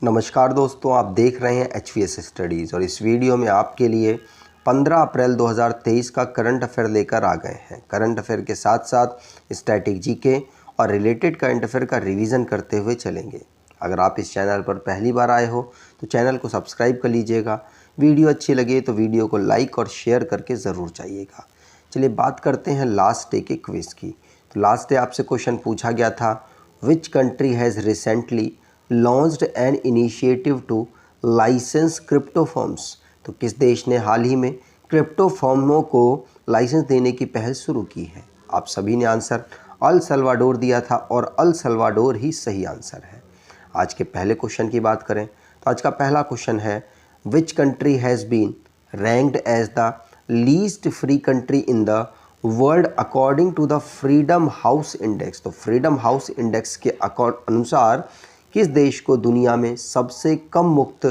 नमस्कार दोस्तों, आप देख रहे हैं HVS स्टडीज़ और इस वीडियो में आपके लिए 15 अप्रैल 2023 का करंट अफेयर लेकर आ गए हैं। करंट अफेयर के साथ साथ स्टैटिक जीके और रिलेटेड करंट अफेयर का रिवीजन करते हुए चलेंगे। अगर आप इस चैनल पर पहली बार आए हो तो चैनल को सब्सक्राइब कर लीजिएगा। वीडियो अच्छी लगे तो वीडियो को लाइक और शेयर करके ज़रूर जाइएगा। चलिए बात करते हैं लास्ट डे के क्विज़ की। तो लास्ट डे आपसे क्वेश्चन पूछा गया था, which country has recently launched an initiative to license crypto firms. तो किस देश ने हाल ही में क्रिप्टो फर्मों को लाइसेंस देने की पहल शुरू की है? आप सभी ने आंसर अल सल्वाडोर दिया था और अल सल्वाडोर ही सही आंसर है। आज के पहले क्वेश्चन की बात करें तो आज का पहला क्वेश्चन है, which country has been ranked as the least free country in the world according to the Freedom House index. तो फ्रीडम हाउस इंडेक्स के अनुसार किस देश को दुनिया में सबसे कम मुक्त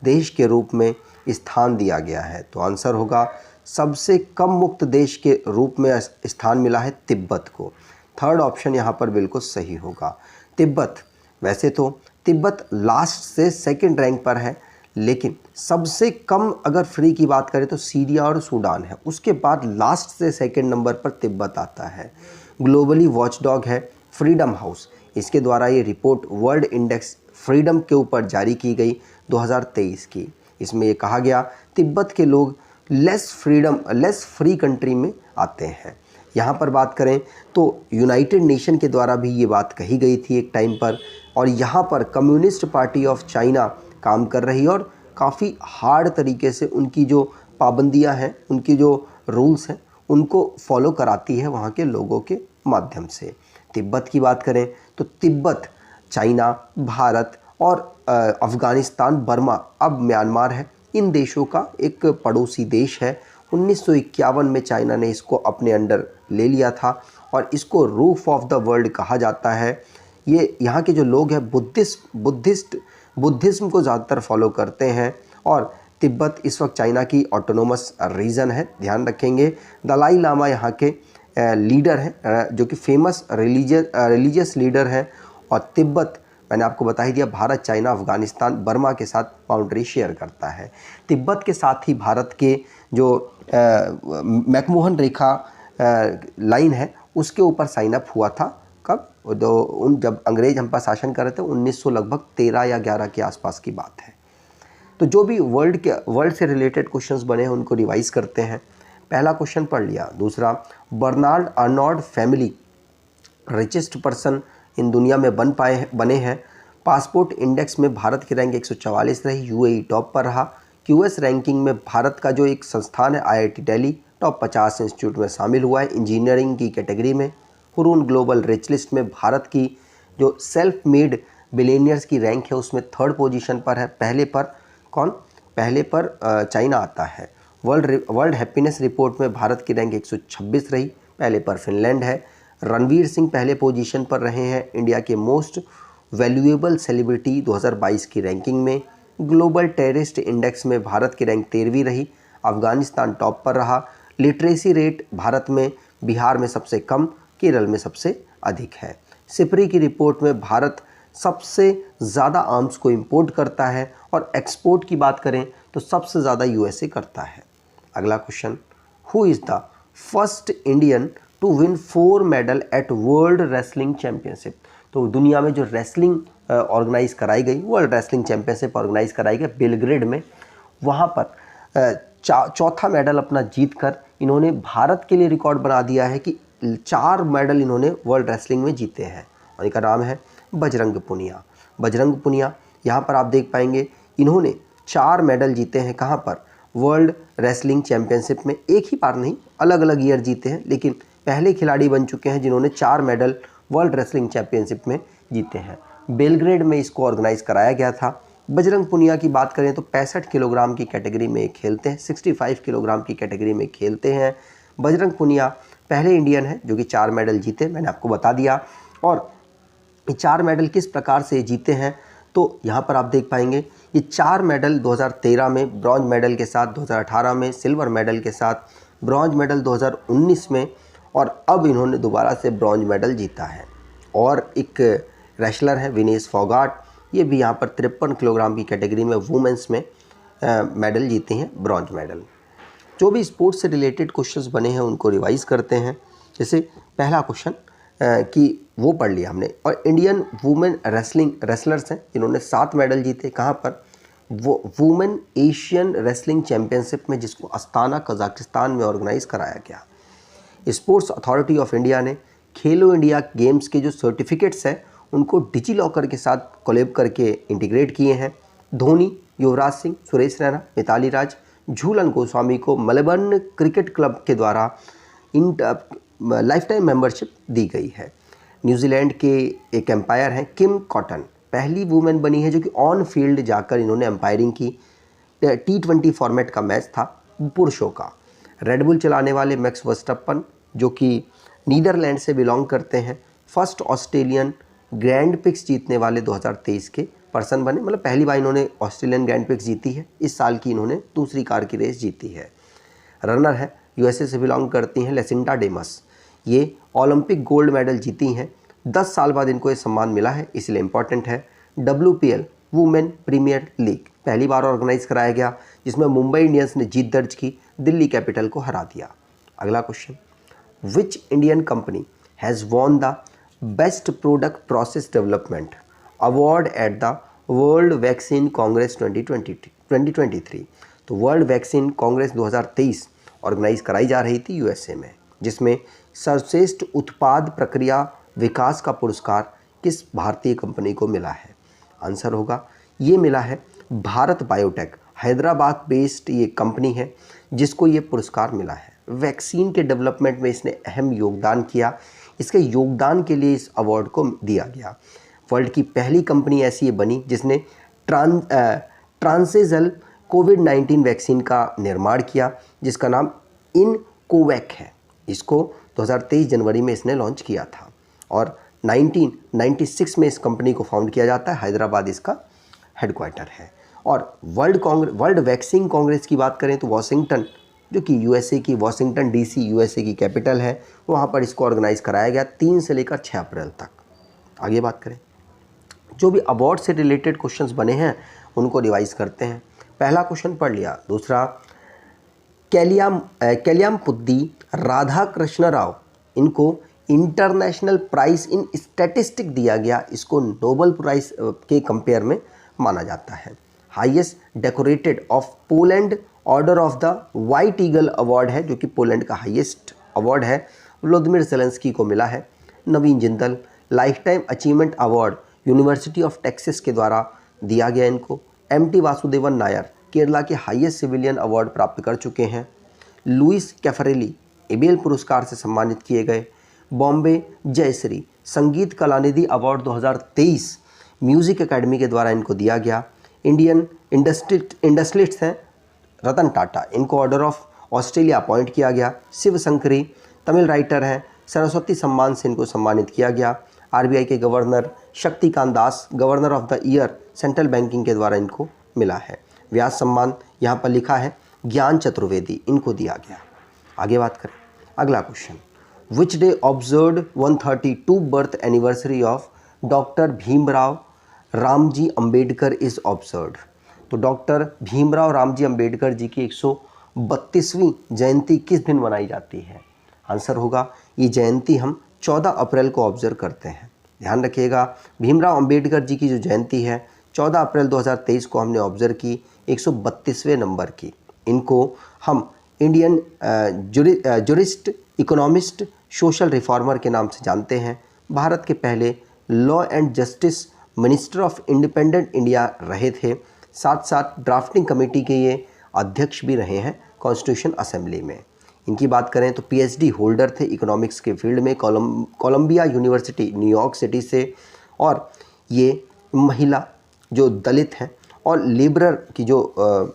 देश के रूप में स्थान दिया गया है? तो आंसर होगा सबसे कम मुक्त देश के रूप में स्थान मिला है तिब्बत को। थर्ड ऑप्शन यहाँ पर बिल्कुल सही होगा, तिब्बत। वैसे तो तिब्बत लास्ट से सेकंड रैंक पर है, लेकिन सबसे कम अगर फ्री की बात करें तो सीरिया और सूडान है, उसके बाद लास्ट से सेकंड नंबर पर तिब्बत आता है। ग्लोबली वॉचडॉग है फ्रीडम हाउस, इसके द्वारा ये रिपोर्ट वर्ल्ड इंडेक्स फ्रीडम के ऊपर जारी की गई 2023 की। इसमें ये कहा गया तिब्बत के लोग लेस फ्री कंट्री में आते हैं। यहाँ पर बात करें तो यूनाइटेड नेशन के द्वारा भी ये बात कही गई थी एक टाइम पर, और यहाँ पर कम्युनिस्ट पार्टी ऑफ चाइना काम कर रही है और काफ़ी हार्ड तरीके से उनकी जो पाबंदियाँ हैं, उनकी जो रूल्स हैं, उनको फॉलो कराती है वहाँ के लोगों के माध्यम से। तिब्बत की बात करें तो तिब्बत चाइना, भारत और अफ़गानिस्तान, बर्मा, अब म्यांमार है, इन देशों का एक पड़ोसी देश है। 1951 में चाइना ने इसको अपने अंडर ले लिया था और इसको रूफ ऑफ द वर्ल्ड कहा जाता है। ये यहाँ के जो लोग हैं बुद्धिज़्म को ज़्यादातर फॉलो करते हैं और तिब्बत इस वक्त चाइना की ऑटोनोमस रीजन है, ध्यान रखेंगे। दलाई लामा यहाँ के लीडर हैं, जो कि फेमस रिलीजियस लीडर हैं। और तिब्बत, मैंने आपको बता ही दिया, भारत, चाइना, अफ़गानिस्तान, बर्मा के साथ बाउंड्री शेयर करता है। तिब्बत के साथ ही भारत के जो मैकमोहन रेखा लाइन है, उसके ऊपर साइन अप हुआ था। कब? जब अंग्रेज हम पर शासन कर रहे थे, 1900 लगभग 13 या 11 के आसपास की बात है। तो जो भी वर्ल्ड से रिलेटेड क्वेश्चंस बने हैं उनको रिवाइज करते हैं। पहला क्वेश्चन पढ़ लिया। दूसरा, Bernard Arnault family richest person in दुनिया में बने हैं। पासपोर्ट इंडेक्स में भारत की रैंक 144 रही, यूएई टॉप पर रहा। क्यूएस रैंकिंग में भारत का जो एक संस्थान है IIT दिल्ली टॉप 50 इंस्टीट्यूट में शामिल हुआ है इंजीनियरिंग की कैटेगरी में। हुरून ग्लोबल रिच लिस्ट में भारत की जो सेल्फ मेड बिलियनियर्स की रैंक है उसमें थर्ड पोजीशन पर है। पहले पर कौन? पहले पर चाइना आता है। वर्ल्ड हैप्पीनेस रिपोर्ट में भारत की रैंक 126 रही, पहले पर फिनलैंड है। रणवीर सिंह पहले पोजीशन पर रहे हैं इंडिया के मोस्ट वैल्यूएबल सेलिब्रिटी 2022 की रैंकिंग में। ग्लोबल टेररिस्ट इंडेक्स में भारत की रैंक 13वीं रही, अफगानिस्तान टॉप पर रहा। लिटरेसी रेट भारत में बिहार में सबसे कम, केरल में सबसे अधिक है। सिपरी की रिपोर्ट में भारत सबसे ज़्यादा आर्म्स को इंपोर्ट करता है और एक्सपोर्ट की बात करें तो सबसे ज़्यादा USA करता है। अगला question, who is the first Indian to win 4 medal at world wrestling championship. तो दुनिया में जो रेसलिंग ऑर्गेनाइज कराई गई, वर्ल्ड रेसलिंग चैम्पियनशिप ऑर्गेनाइज कराई गई बेलग्रेड में, वहाँ पर चौथा मेडल अपना जीतकर इन्होंने भारत के लिए रिकॉर्ड बना दिया है कि 4 मेडल इन्होंने वर्ल्ड रेसलिंग में जीते हैं और इनका नाम है बजरंग पुनिया। बजरंग पुनिया, यहाँ पर आप देख पाएंगे इन्होंने 4 मेडल जीते हैं। कहाँ पर? वर्ल्ड रेसलिंग चैम्पियनशिप में। एक ही बार नहीं, अलग अलग ईयर जीते हैं, लेकिन पहले खिलाड़ी बन चुके हैं जिन्होंने 4 मेडल वर्ल्ड रेसलिंग चैम्पियनशिप में जीते हैं। बेलग्रेड में इसको ऑर्गेनाइज कराया गया था। बजरंग पुनिया की बात करें तो 65 किलोग्राम की कैटेगरी में खेलते हैं, 65 किलोग्राम की कैटेगरी में खेलते हैं। बजरंग पुनिया पहले इंडियन है जो कि 4 मेडल जीते, मैंने आपको बता दिया। और 4 मेडल किस प्रकार से जीते हैं तो यहाँ पर आप देख पाएंगे ये 4 मेडल 2013 में ब्रॉन्ज मेडल के साथ, 2018 में सिल्वर मेडल के साथ, ब्रॉन्ज मेडल 2019 में, और अब इन्होंने दोबारा से ब्रॉन्ज मेडल जीता है। और एक रेसलर है विनेश फोगाट, ये भी यहाँ पर 53 किलोग्राम की कैटेगरी में वुमेंस में मेडल जीते हैं, ब्रॉन्ज मेडल। जो भी स्पोर्ट्स से रिलेटेड क्वेश्चंस बने हैं उनको रिवाइज करते हैं। जैसे पहला क्वेश्चन कि वो पढ़ लिया हमने, और इंडियन वुमेन रेसलर्स हैं जिन्होंने 7 मेडल जीते, कहाँ पर, वो वुमेन एशियन रेसलिंग चैम्पियनशिप में, जिसको अस्ताना कजाकिस्तान में ऑर्गेनाइज कराया गया। स्पोर्ट्स अथॉरिटी ऑफ इंडिया ने खेलो इंडिया गेम्स के जो सर्टिफिकेट्स हैं उनको डिजी लॉकर के साथ कोलैब करके इंटीग्रेट किए हैं। धोनी, युवराज सिंह, सुरेश रैना, मिताली राज, झूलन गोस्वामी को मेलबर्न क्रिकेट क्लब के द्वारा लाइफ टाइम मेंबरशिप दी गई है। न्यूजीलैंड के एक एम्पायर हैं किम कॉटन, पहली वुमेन बनी है जो कि ऑन फील्ड जाकर इन्होंने एम्पायरिंग की। T20 फॉर्मेट का मैच था पुरुषों का। रेडबुल चलाने वाले मैक्स वर्स्टप्पन जो कि नीदरलैंड से बिलोंग करते हैं, फर्स्ट ऑस्ट्रेलियन ग्रैंड पिक्स जीतने वाले 2023 के पर्सन बने, मतलब पहली बार इन्होंने ऑस्ट्रेलियन ग्रैंड पिक्स जीती है। इस साल की इन्होंने दूसरी कार की रेस जीती है। रनर है, यूएसए से बिलोंग करती हैं लेसिंडा डेमस, ये ओलंपिक गोल्ड मेडल जीती हैं। 10 साल बाद इनको ये सम्मान मिला है, इसलिए इम्पॉर्टेंट है। WPL वुमेन प्रीमियर लीग पहली बार ऑर्गेनाइज कराया गया, जिसमें मुंबई इंडियंस ने जीत दर्ज की, दिल्ली कैपिटल को हरा दिया। अगला question, which Indian company has won the best product process development award at the world vaccine Congress 2023। तो वर्ल्ड वैक्सीन कांग्रेस 2023 ऑर्गेनाइज कराई जा रही थी यूएसए में, जिसमें सर्वश्रेष्ठ उत्पाद प्रक्रिया विकास का पुरस्कार किस भारतीय कंपनी को मिला है? आंसर होगा, ये मिला है भारत बायोटेक, हैदराबाद बेस्ड ये कंपनी है जिसको ये पुरस्कार मिला है। वैक्सीन के डेवलपमेंट में इसने अहम योगदान किया, इसके योगदान के लिए इस अवार्ड को दिया गया। वर्ल्ड की पहली कंपनी ऐसी ये बनी जिसने ट्रांसेजल कोविड-19 वैक्सीन का निर्माण किया, जिसका नाम इनकोवैक है। इसको 2023 जनवरी में इसने लॉन्च किया था और 1996 में इस कंपनी को फाउंड किया जाता है। हैदराबाद इसका हेडक्वार्टर है। और वर्ल्ड वैक्सीन कांग्रेस की बात करें तो वॉशिंगटन, जो कि यूएसए की वॉशिंगटन DC यूएसए की कैपिटल है, वहाँ पर इसको ऑर्गेनाइज कराया गया 3 से लेकर 6 अप्रैल तक। आगे बात करें, जो भी अवार्ड से रिलेटेड क्वेश्चंस बने हैं उनको रिवाइज करते हैं। पहला क्वेश्चन पढ़ लिया। दूसरा, कैलियामपुद्दी राधाकृष्ण राव, इनको इंटरनेशनल प्राइज इन स्टैटिस्टिक दिया गया, इसको नोबेल प्राइज के कंपेयर में माना जाता है। Highest decorated of Poland order of the white eagle award है, जो कि पोलैंड का हाईएस्ट अवार्ड है, व्लादिमीर ज़ेलेंस्की को मिला है। Naveen Jindal lifetime achievement award university of Texas के द्वारा दिया गया इनको। MT वासुदेवन नायर केरला के हाईएस्ट सिविलियन अवार्ड प्राप्त कर चुके हैं। लुइस कैफरेली एबेल पुरस्कार से सम्मानित किए गए। बॉम्बे जयश्री संगीत कलानिधि अवार्ड 2023 म्यूजिक एकेडमी के द्वारा इनको दिया गया। इंडियन इंडस्ट्रियलिस्ट हैं रतन टाटा, इनको ऑर्डर ऑफ ऑस्ट्रेलिया अपॉइंट किया गया। शिव शंकरी तमिल राइटर हैं, सरस्वती सम्मान से इनको सम्मानित किया गया। RBI के governor Shaktikanta Das governor of the year central banking के द्वारा इनको मिला है। व्यास सम्मान यहाँ पर लिखा है ज्ञान चतुर्वेदी, इनको दिया गया। आगे बात करें, अगला question, which day observed 132 birth anniversary of doctor Bhimrao Ramji Ambedkar is observed. तो डॉक्टर भीमराव रामजी अंबेडकर जी की 132वीं जयंती किस दिन मनाई जाती है? आंसर होगा, ये जयंती हम 14 अप्रैल को ऑब्जर्व करते हैं। ध्यान रखिएगा, भीमराव अंबेडकर जी की जो जयंती है 14 अप्रैल 2023 को हमने ऑब्जर्व की, 132वें नंबर की। इनको हम Indian jurist, economist, social reformer के नाम से जानते हैं। भारत के पहले law and justice minister of independent India रहे थे, साथ साथ ड्राफ्टिंग कमेटी के ये अध्यक्ष भी रहे हैं कॉन्स्टिट्यूशन असेंबली में। इनकी बात करें तो PhD होल्डर थे इकोनॉमिक्स के फील्ड में कोलंबिया यूनिवर्सिटी न्यूयॉर्क सिटी से। और ये महिला जो दलित हैं और लेबरर की जो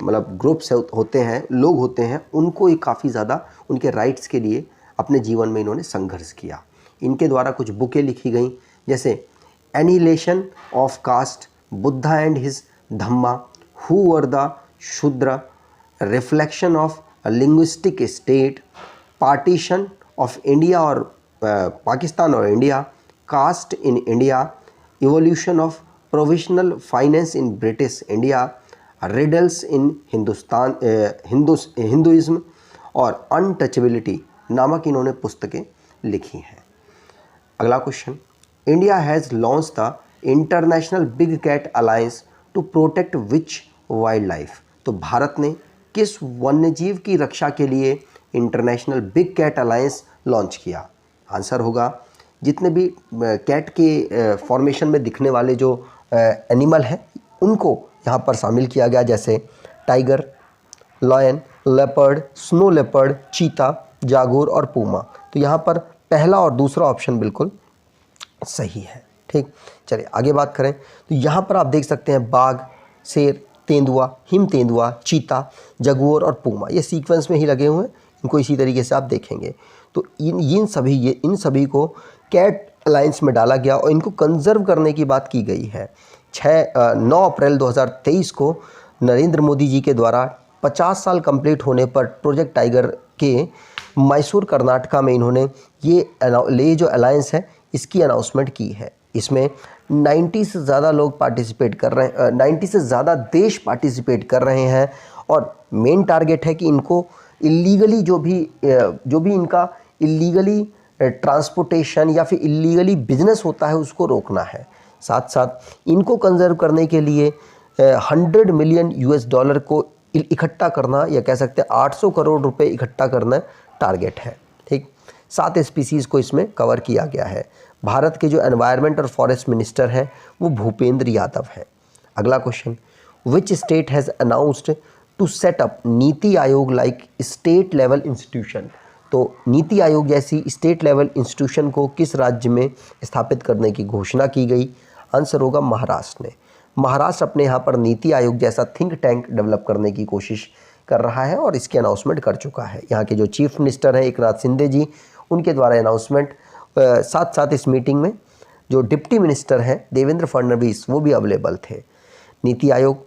मतलब ग्रुप्स होते हैं, लोग होते हैं, उनको ये काफ़ी ज़्यादा उनके राइट्स के लिए अपने जीवन में इन्होंने संघर्ष किया। इनके द्वारा कुछ बुकें लिखी गई, जैसे annihilation of caste, Buddha and his Dhamma, who were the Shudra, reflection of linguistic state, partition of India और पाकिस्तान और India, caste in India, evolution of provincial finance in British India, riddles in Hinduism और अनटचेबिलिटी नामक इन्होंने पुस्तकें लिखी हैं। अगला question, India has launch the international big cat alliance to protect which wildlife. तो भारत ने किस वन्यजीव की रक्षा के लिए international big cat alliance launch किया? आंसर होगा जितने भी कैट के फॉर्मेशन में दिखने वाले जो एनिमल हैं उनको यहाँ पर शामिल किया गया, जैसे tiger, lion, leopard, snow leopard, cheetah, jaguar और पूमा। तो यहाँ पर पहला और दूसरा ऑप्शन बिल्कुल सही है। ठीक, चलिए आगे बात करें। तो यहाँ पर आप देख सकते हैं बाघ, शेर, तेंदुआ, हिम तेंदुआ, चीता, जगुआर और पूमा, ये सीक्वेंस में ही लगे हुए हैं, इनको इसी तरीके से आप देखेंगे। तो इन सभी को कैट अलायंस में डाला गया और इनको कंजर्व करने की बात की गई है। 9 अप्रैल 2023 को नरेंद्र मोदी जी के द्वारा 50 साल कंप्लीट होने पर प्रोजेक्ट टाइगर के मैसूर कर्नाटका में इन्होंने ये जो अलायंस है इसकी अनाउंसमेंट की है। इसमें 90 से ज़्यादा लोग पार्टिसिपेट कर रहे हैं, 90 से ज़्यादा देश पार्टिसिपेट कर रहे हैं और मेन टारगेट है कि इनको इलीगली जो भी इनका इलीगली ट्रांसपोर्टेशन या फिर इलीगली बिजनेस होता है उसको रोकना है। साथ साथ इनको कंजर्व करने के लिए $100 मिलियन को इकट्ठा करना, या कह सकते हैं 800 करोड़ रुपए इकट्ठा करना टारगेट है। ठीक, 7 स्पीसीज़ को इसमें कवर किया गया है। भारत के जो एनवायरनमेंट और फॉरेस्ट मिनिस्टर हैं वो भूपेंद्र यादव है। अगला question, which state has announced to set up NITI Aayog like state level institution. तो नीति आयोग जैसी स्टेट लेवल इंस्टीट्यूशन को किस राज्य में स्थापित करने की घोषणा की गई? आंसर होगा महाराष्ट्र ने। महाराष्ट्र अपने यहाँ पर नीति आयोग जैसा थिंक टैंक डेवलप करने की कोशिश कर रहा है और इसकी अनाउंसमेंट कर चुका है। यहाँ के जो चीफ मिनिस्टर हैं एकनाथ शिंदे जी, उनके द्वारा अनाउंसमेंट, साथ साथ इस मीटिंग में जो डिप्टी मिनिस्टर हैं देवेंद्र फडणवीस वो भी अवेलेबल थे। NITI Aayog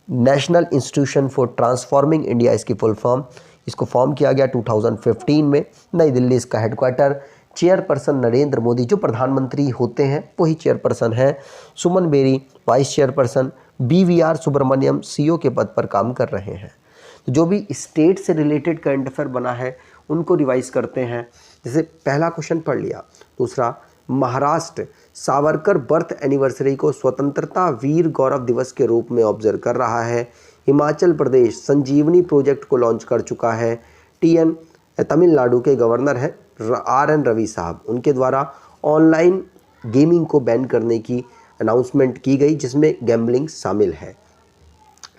national institution for transforming India इसकी फुल फॉर्म, इसको फॉर्म किया गया 2015 में, नई दिल्ली इसका हेडक्वार्टर। चेयरपर्सन नरेंद्र मोदी, जो प्रधानमंत्री होते हैं वही चेयरपर्सन है। Suman Bery vice chairperson, BVR Subrahmanyam CEO के पद पर काम कर रहे हैं। तो जो भी स्टेट से रिलेटेड करंट अफेयर बना है उनको रिवाइज करते हैं। जैसे पहला क्वेश्चन पढ़ लिया। दूसरा, महाराष्ट्र सावरकर बर्थ एनिवर्सरी को स्वतंत्रता वीर गौरव दिवस के रूप में ऑब्जर्व कर रहा है। हिमाचल प्रदेश संजीवनी प्रोजेक्ट को लॉन्च कर चुका है। तमिलनाडु के गवर्नर हैं RN रवि साहब, उनके द्वारा ऑनलाइन गेमिंग को बैन करने की अनाउंसमेंट की गई जिसमें गैम्बलिंग शामिल है।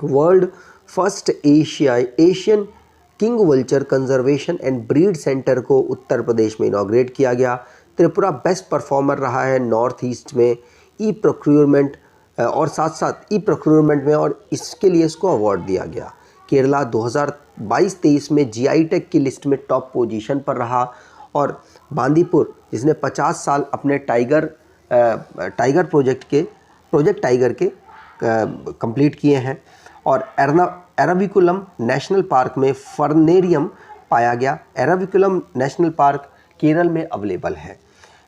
World first Asian king vulture conservation and breed centre को उत्तर प्रदेश में इनॉग्रेट किया गया। त्रिपुरा बेस्ट परफॉर्मर रहा है नॉर्थ ईस्ट में ई प्रोक्यूरमेंट और साथ साथ ई प्रोक्यूरमेंट में, और इसके लिए इसको अवार्ड दिया गया। केरला 2022-23 में GI टैग की लिस्ट में टॉप पोजीशन पर रहा। और बांदीपुर जिसने 50 साल अपने टाइगर प्रोजेक्ट टाइगर के कंप्लीट किए हैं। और एराविकुलम नेशनल पार्क में फर्नेरियम पाया गया। एराविकुलम नेशनल पार्क केरल में अवेलेबल है।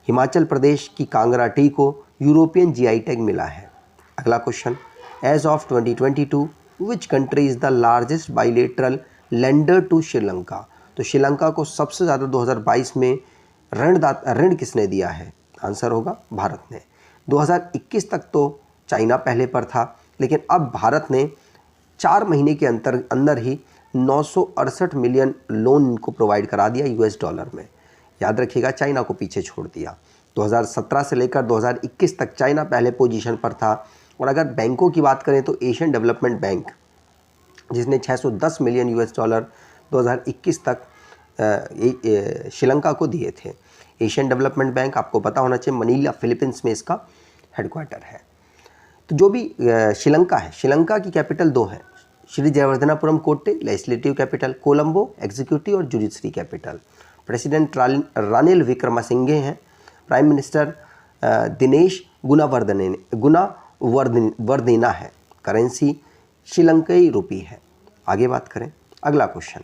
हिमाचल प्रदेश की कांगड़ा टी को यूरोपियन GI टैग मिला है। अगला question, as of 2022 which country is the largest bilateral lender to Sri Lanka. तो श्रीलंका को सबसे ज़्यादा 2022 में ऋण किसने दिया है? आंसर होगा भारत ने। 2021 तक तो चाइना पहले पर था, लेकिन अब भारत ने 4 महीने के अंदर ही 968 मिलियन लोन को प्रोवाइड करा दिया $, में। याद रखिएगा, चाइना को पीछे छोड़ दिया। 2017 से लेकर 2021 तक चाइना पहले पोजीशन पर था। और अगर बैंकों की बात करें तो एशियन डेवलपमेंट बैंक जिसने $610 मिलियन 2021 तक श्रीलंका को दिए थे। एशियन डेवलपमेंट बैंक आपको पता होना चाहिए मनीला फिलीपींस में इसका हेडक्वार्टर है। तो जो भी श्रीलंका है, श्रीलंका की कैपिटल 2 है, Sri Jayawardenepura Kotte legislative capital, Colombo executive और judiciary capital. President Ranil Wickremesinghe हैं। प्राइम मिनिस्टर दिनेश गुणावर्दीना है। करेंसी श्रीलंकाई रुपी है। आगे बात करें। अगला question,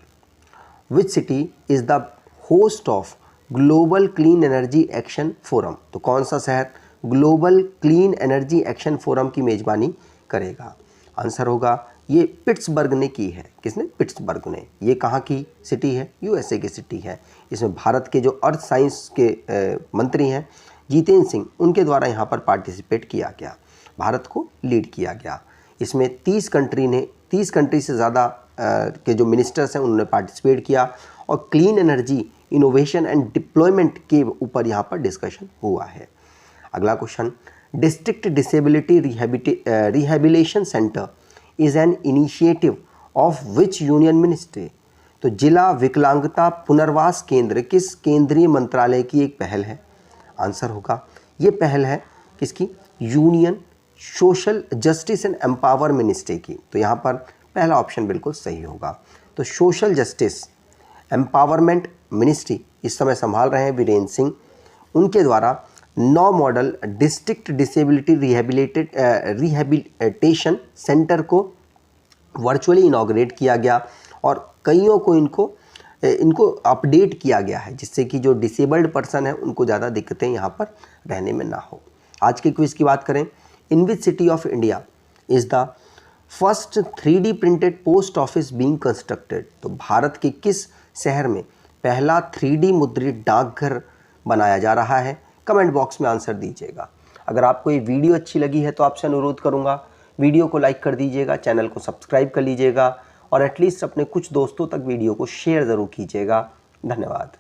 which city is the host of global clean energy action forum. तो कौन सा शहर global clean energy action forum की मेज़बानी करेगा? आंसर होगा ये पिट्सबर्ग ने की है। किसने? पिट्सबर्ग ने। ये कहाँ की सिटी है? यूएसए की सिटी है। इसमें भारत के जो अर्थ साइंस के मंत्री हैं जितेंद्र सिंह, उनके द्वारा यहाँ पर पार्टिसिपेट किया गया, भारत को लीड किया गया। इसमें 30 कंट्री से ज़्यादा के जो मिनिस्टर्स हैं उन्होंने पार्टिसिपेट किया और clean energy innovation and deployment के ऊपर यहाँ पर डिस्कशन हुआ है। अगला question, district disability rehabilitation centre is an initiative of which union ministry? तो जिला विकलांगता पुनर्वास केंद्र किस केंद्रीय मंत्रालय की एक पहल है? आंसर होगा ये पहल है किसकी? Union social justice and empower ministry की। तो यहाँ पर पहला ऑप्शन बिल्कुल सही होगा। तो सोशल जस्टिस एम्पावरमेंट मिनिस्ट्री इस समय संभाल रहे हैं वीरेंद्र सिंह। उनके द्वारा 9 model district disability rehabilitation centre को वर्चुअली इनॉग्रेट किया गया और कईयों को इनको अपडेट किया गया है, जिससे कि जो डिसेबल्ड पर्सन है उनको ज़्यादा दिक्कतें यहाँ पर रहने में ना हो। आज के क्विज़ की बात करें, in which city of India is the first 3D printed post office being constructed? तो भारत के किस शहर में पहला 3D मुद्रित डाकघर बनाया जा रहा है? कमेंट बॉक्स में आंसर दीजिएगा। अगर आपको ये वीडियो अच्छी लगी है तो आपसे अनुरोध करूँगा वीडियो को लाइक कर दीजिएगा, चैनल को सब्सक्राइब कर लीजिएगा और एटलीस्ट अपने कुछ दोस्तों तक वीडियो को शेयर ज़रूर कीजिएगा। धन्यवाद।